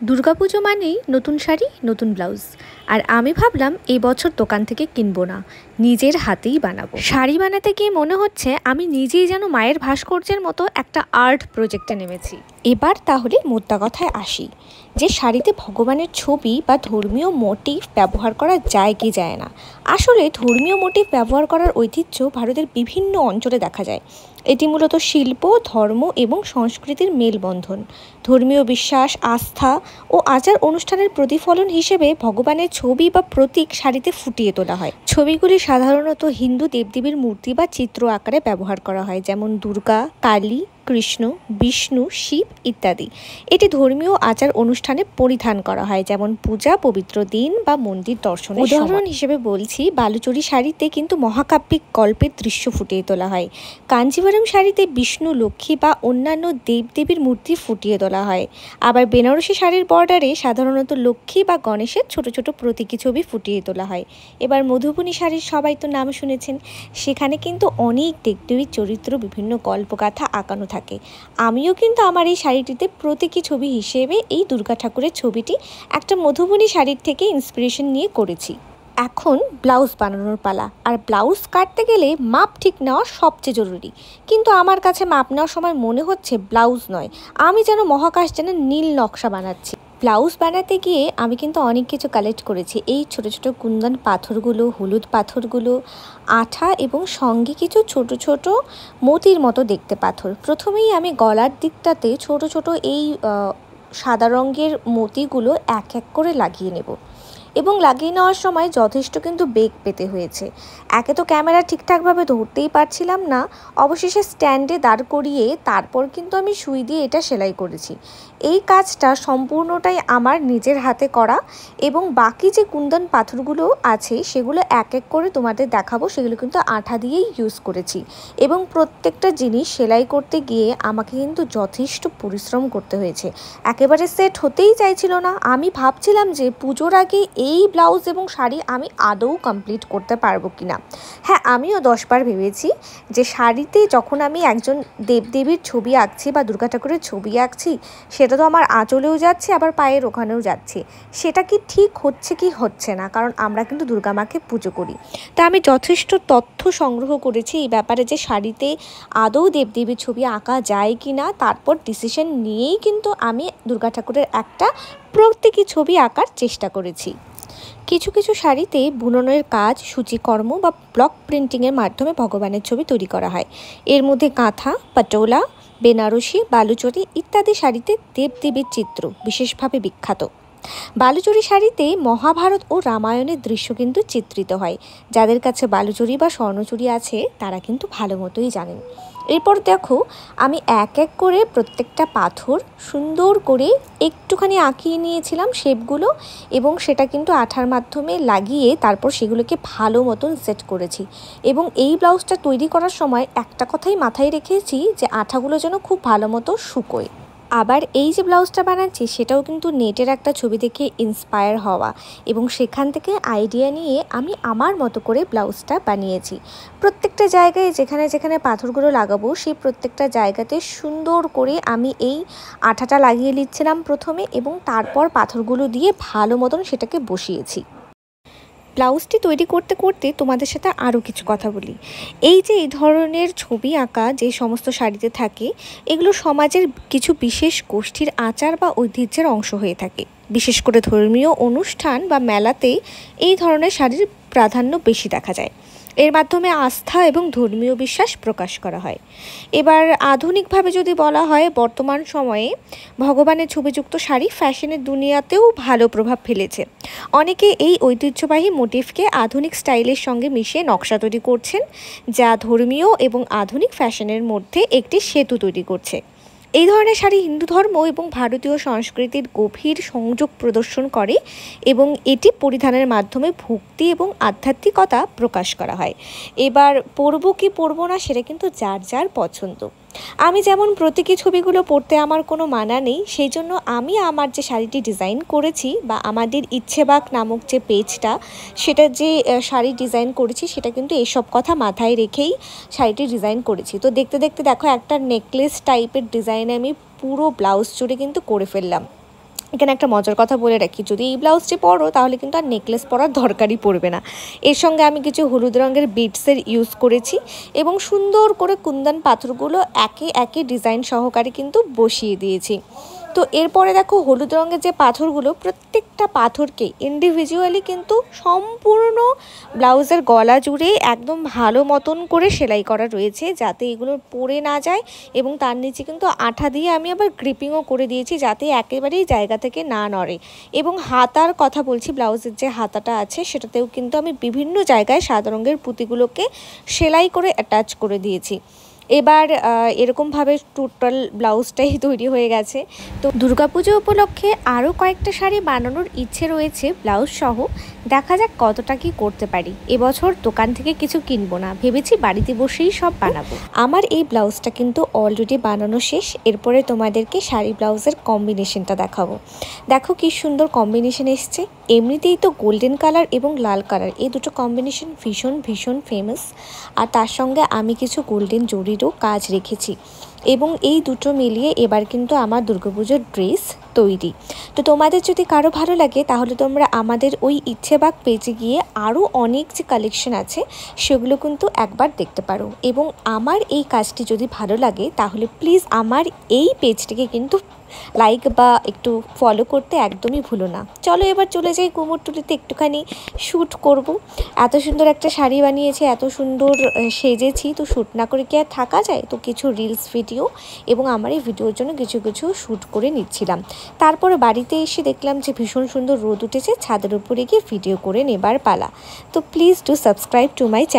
দুর্গাপুজো মানেই নতুন শাড়ি নতুন ব্লাউজ। আর আমি ভাবলাম এই বছর দোকান থেকে কিনবো না, নিজের হাতেই বানাবো। শাড়ি বানাতে গিয়ে মনে হচ্ছে আমি নিজেই যেন মায়ের ভাস্কর্যের মতো একটা আর্ট প্রজেক্টে নেমেছি। এবার তাহলে মোদ্দা কথায় আসি, যে শাড়িতে ভগবানের ছবি বা ধর্মীয় মোটিভ ব্যবহার করা যায় কি যায় না। আসলে ধর্মীয় মোটিভ ব্যবহার করার ঐতিহ্য ভারতের বিভিন্ন অঞ্চলে দেখা যায়। এটি মূলত শিল্প, ধর্ম এবং সংস্কৃতির মেলবন্ধন। ধর্মীয় বিশ্বাস, আস্থা ও আচার অনুষ্ঠানের প্রতিফলন হিসেবে ভগবানের ছবি বা প্রতীক শাড়িতে ফুটিয়ে তোলা হয়। ছবিগুলি সাধারণত হিন্দু দেবদেবীর মূর্তি বা চিত্র আকারে ব্যবহার করা হয়, যেমন দুর্গা, কালী, কৃষ্ণ, বিষ্ণু, শিব ইত্যাদি। এটি ধর্মীয় আচার অনুষ্ঠানে পরিধান করা হয়, যেমন পূজা, পবিত্র দিন বা মন্দির দর্শনের। উদাহরণ হিসেবে বলছি, বালুচরী শাড়িতে কিন্তু মহাকাব্যিক গল্পের দৃশ্য ফুটিয়ে তোলা হয়। কাঞ্জিভারম শাড়িতে বিষ্ণু, লক্ষ্মী বা অন্যান্য দেবদেবীর মূর্তি ফুটিয়ে তোলা হয়। আবার বেনারসি শাড়ির বর্ডারে সাধারণত লক্ষ্মী বা গণেশের ছোট ছোট প্রতীকী ছবি ফুটিয়ে তোলা হয়। এবার মধুবনী শাড়ির সবাই তো নাম শুনেছেন, সেখানে কিন্তু অনেক দেবদেবীর চরিত্র, বিভিন্ন গল্পগাথা আঁকানো থাকে। আমিও কিন্তু আমার এই শাড়িটিতে প্রতীকী ছবি হিসেবে এই দুর্গা ঠাকুরের ছবিটি একটা মধুবনী শাড়ির থেকে ইন্সপিরেশন নিয়ে করেছি। এখন ব্লাউজ বানানোর পালা। আর ব্লাউজ কাটতে গেলে মাপ ঠিক নেওয়া সবচেয়ে জরুরি। কিন্তু আমার কাছে মাপ নেওয়ার সময় মনে হচ্ছে ব্লাউজ নয়, আমি যেন মহাকাশ যেন নীল নকশা বানাচ্ছি। ব্লাউজ বানাতে গিয়ে আমি কিন্তু অনেক কিছু কালেক্ট করেছি। এই ছোট ছোট কুন্দন পাথরগুলো, হলুদ পাথরগুলো, আঠা এবং সঙ্গে কিছু ছোট ছোট মতির মতো দেখতে পাথর। প্রথমেই আমি গলার দিকটাতে ছোট ছোট এই সাদা রঙের মতিগুলো এক এক করে লাগিয়ে নেব। এবং লাগিয়ে নেওয়ার সময় যথেষ্ট কিন্তু বেগ পেতে হয়েছে। একে তো ক্যামেরা ঠিকঠাকভাবে ধরতেই পারছিলাম না, অবশেষে স্ট্যান্ডে দাঁড় করিয়ে তারপর কিন্তু আমি সুই দিয়ে এটা সেলাই করেছি। এই কাজটা সম্পূর্ণটাই আমার নিজের হাতে করা, এবং বাকি যে কুন্দন পাথরগুলো আছে সেগুলো এক এক করে তোমাদের দেখাবো। সেগুলো কিন্তু আঠা দিয়েই ইউজ করেছি, এবং প্রত্যেকটা জিনিস সেলাই করতে গিয়ে আমাকে কিন্তু যথেষ্ট পরিশ্রম করতে হয়েছে। একেবারে সেট হতেই চাইছিল না। আমি ভাবছিলাম যে পুজোর আগে এই ব্লাউজ এবং শাড়ি আমি আদৌ কমপ্লিট করতে পারবো কিনা। হ্যাঁ, আমিও 10 বার ভেবেছি যে শাড়িতে যখন আমি একজন দেবদেবীর ছবি আঁকছি বা দুর্গা ঠাকুরের ছবি আঁকছি, সেটা তো আমার আঁচলেও যাচ্ছে, আবার পায়ের ওখানেও যাচ্ছে। সেটা কি ঠিক হচ্ছে কি হচ্ছে না, কারণ আমরা কিন্তু দুর্গা মাকে পুজো করি। তা আমি যথেষ্ট তথ্য সংগ্রহ করেছি এই ব্যাপারে, যে শাড়িতে আদৌ দেবদেবীর ছবি আঁকা যায় কি না। তারপর ডিসিশন নিয়েই কিন্তু আমি দুর্গা ঠাকুরের একটা প্রতীকী ছবি আঁকার চেষ্টা করেছি। কিছু কিছু শাড়িতে বুননের কাজ, সূচিকর্ম বা ব্লক প্রিন্টিংয়ের মাধ্যমে ভগবানের ছবি তৈরি করা হয়। এর মধ্যে কাঁথা, পাটোলা, বেনারসি, বালুচরী ইত্যাদি শাড়িতে দেবদেবীর চিত্র বিশেষভাবে বিখ্যাত। বালুচরী শাড়িতে মহাভারত ও রামায়ণের দৃশ্য কিন্তু চিত্রিত হয়। যাদের কাছে বালুচরী বা স্বর্ণচুরি আছে তারা কিন্তু ভালো মতোই জানেন। এরপর দেখো, আমি এক এক করে প্রত্যেকটা পাথর সুন্দর করে একটুখানি আঁকিয়ে নিয়েছিলাম শেপগুলো, এবং সেটা কিন্তু আঠার মাধ্যমে লাগিয়ে তারপর সেগুলোকে ভালো মতন সেট করেছি। এবং এই ব্লাউজটা তৈরি করার সময় একটা কথাই মাথায় রেখেছি, যে আঠাগুলো যেন খুব ভালো মতো শুকোয়। আবার এই যে ব্লাউজটা বানাচ্ছি সেটাও কিন্তু নেটের একটা ছবি দেখে ইন্সপায়ার হওয়া, এবং সেখান থেকে আইডিয়া নিয়ে আমি আমার মতো করে ব্লাউজটা বানিয়েছি। প্রত্যেকটা জায়গায় যেখানে যেখানে পাথরগুলো লাগাবো সেই প্রত্যেকটা জায়গাতে সুন্দর করে আমি এই আঠাটা লাগিয়ে নিচ্ছিলাম প্রথমে, এবং তারপর পাথরগুলো দিয়ে ভালো মতন সেটাকে বসিয়েছি। ব্লাউজটি তৈরি করতে করতে তোমাদের সাথে আরও কিছু কথা বলি। এই যে এই ধরনের ছবি আঁকা যে সমস্ত শাড়িতে থাকে, এগুলো সমাজের কিছু বিশেষ গোষ্ঠীর আচার বা ঐতিহ্যের অংশ হয়ে থাকে। বিশেষ করে ধর্মীয় অনুষ্ঠান বা মেলাতে এই ধরনের শাড়ির প্রাধান্য বেশি দেখা যায়। এর মাধ্যমে আস্থা এবং ধর্মীয় বিশ্বাস প্রকাশ করা হয়। এবার আধুনিকভাবে যদি বলা হয়, বর্তমান সময়ে ভগবানের ছবিযুক্ত শাড়ি ফ্যাশনের দুনিয়াতেও ভালো প্রভাব ফেলেছে। অনেকে এই ঐতিহ্যবাহী মোটিভকে আধুনিক স্টাইলের সঙ্গে মিশিয়ে নকশা তৈরি করছেন, যা ধর্মীয় এবং আধুনিক ফ্যাশনের মধ্যে একটি সেতু তৈরি করছে। এই ধরনের শাড়ি হিন্দু ধর্ম এবং ভারতীয় সংস্কৃতির গভীর সংযোগ প্রদর্শন করে, এবং এটি পরিধানের মাধ্যমে ভক্তি এবং আধ্যাত্মিকতা প্রকাশ করা হয়। এবার পরবো কি পরবো না সেটা কিন্তু যার যার পছন্দ। আমি যেমন প্রতীকী ছবিগুলো পরতে আমার কোনো মানা নেই, সেই জন্য আমি আমার যে শাড়িটি ডিজাইন করেছি, বা আমাদের ইচ্ছেবাক নামক যে পেজটা, সেটা যে শাড়ি ডিজাইন করেছি সেটা কিন্তু এসব কথা মাথায় রেখেই শাড়িটি ডিজাইন করেছি। তো দেখতে দেখতে দেখো একটা নেকলেস টাইপের ডিজাইন আমি পুরো ব্লাউজ জুড়ে কিন্তু করে ফেললাম। এখানে একটা মজার কথা বলে রাখি, যদি এই ব্লাউজটি পরো তাহলে কিন্তু আর নেকলেস পরার দরকারই পড়বে না। এর সঙ্গে আমি কিছু হলুদ রঙের বিটসের ইউজ করেছি এবং সুন্দর করে কুন্দন পাথরগুলো একে একে ডিজাইন সহকারে কিন্তু বসিয়ে দিয়েছি। তো এরপরে দেখো হলুদ রঙের যে পাথরগুলো, প্রত্যেকটা পাথরকে ইন্ডিভিজুয়ালি কিন্তু সম্পূর্ণ ব্লাউজের গলা জুড়ে একদম ভালো মতন করে সেলাই করা রয়েছে, যাতে এগুলো পরে না যায়। এবং তার নিচে কিন্তু আঠা দিয়ে আমি আবার গ্রিপিংও করে দিয়েছি, যাতে একেবারেই জায়গা থেকে না নড়ে। এবং হাতার কথা বলছি, ব্লাউজের যে হাতাটা আছে সেটাতেও কিন্তু আমি বিভিন্ন জায়গায় সাদা রঙের পুঁতিগুলোকে সেলাই করে অ্যাটাচ করে দিয়েছি। এবার এরকমভাবে টোটাল ব্লাউজটাই তৈরি হয়ে গেছে। তো দুর্গাপুজো উপলক্ষে আরও কয়েকটা শাড়ি বানানোর ইচ্ছে রয়েছে ব্লাউজ সহ। দেখা যাক কতটা কি করতে পারি। এবছর দোকান থেকে কিছু কিনবো না, ভেবেছি বাড়িতে বসেই সব বানাবো। আমার এই ব্লাউজটা কিন্তু অলরেডি বানানো শেষ। এরপরে তোমাদেরকে শাড়ি ব্লাউজের কম্বিনেশনটা দেখাবো। দেখো কি সুন্দর কম্বিনেশন এসছে। এমনিতেই তো গোল্ডেন কালার এবং লাল কালার, এই দুটো কম্বিনেশন ভীষণ ভীষণ ফেমাস। আর তার সঙ্গে আমি কিছু গোল্ডেন জরিরও কাজ রেখেছি এবং এই দুটো মিলিয়ে এবার কিন্তু আমার দুর্গাপুজোর ড্রেস তৈরি। তো তোমাদের যদি কারো ভালো লাগে তাহলে তোমরা আমাদের ওই ইচ্ছেবাগ পেজে গিয়ে আরও অনেক যে কালেকশন আছে সেগুলো কিন্তু একবার দেখতে পারো। এবং আমার এই কাজটি যদি ভালো লাগে তাহলে প্লিজ আমার এই পেজটিকে কিন্তু লাইক বা একটু ফলো করতে একদমই ভুলো না। চলো এবার চলে যাই কুমোরটুলিতে, একটুখানি শ্যুট করব। এত সুন্দর একটা শাড়ি বানিয়েছে, এত সুন্দর সেজেছি, তো শ্যুট না করে কি আর থাকা যায়। তো কিছু রিলস ভিডিও এবং আমার এই ভিডিওর জন্য কিছু কিছু শ্যুট করে নিচ্ছিলাম। তারপরে বাড়িতে এসে দেখলাম যে ভীষণ সুন্দর রোদ উঠেছে, ছাদের উপরে গিয়ে ভিডিও করে নেবার পালা। তো please do subscribe to my channel.